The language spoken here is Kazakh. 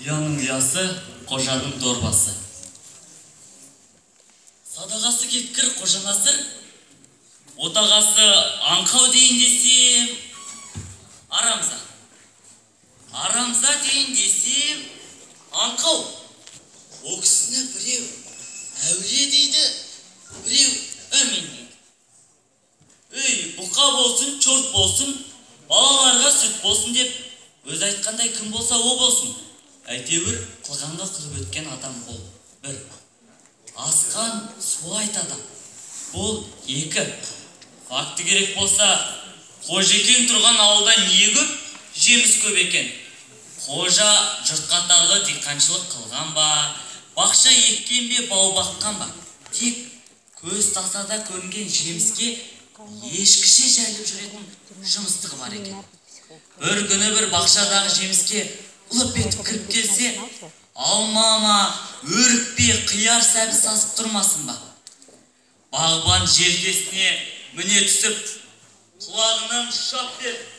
Ұяның ұясы, қожаның дорбасы. Садағасы кеткір қожанасыр, отағасы аңқау дейін десем, арамза. Арамза дейін десем, аңқау. О кісіні біреу әулие дейді, біреу әмен дейді. Өй, бұқа болсын, чорт болсын, балаларға сүт болсын деп, өз айтқандай кім болса о болсын. Әйтеуір қылғанға қылып өткен адам бол. Бір. Асқан су айтады. Бұл екі. Факты керек болса, Қожекең тұрған ауылда не көп, жеміс көп екен. Қожа жұртқатағы диқаншылық қылған ба, бақша еккен бе, бау баққан ба. Тек көз тасада көрінген жеміске ешкіше жайлып жүретін жұмыстығы бар екен. Бір күні бір бақшадағы жеміске ұлып етіп кіріп келсе, алмама, өрікпе, қияр сәбі сасып тұрмасын ба. Бағбан желкесіне міне түсіп, құлағынан шап деп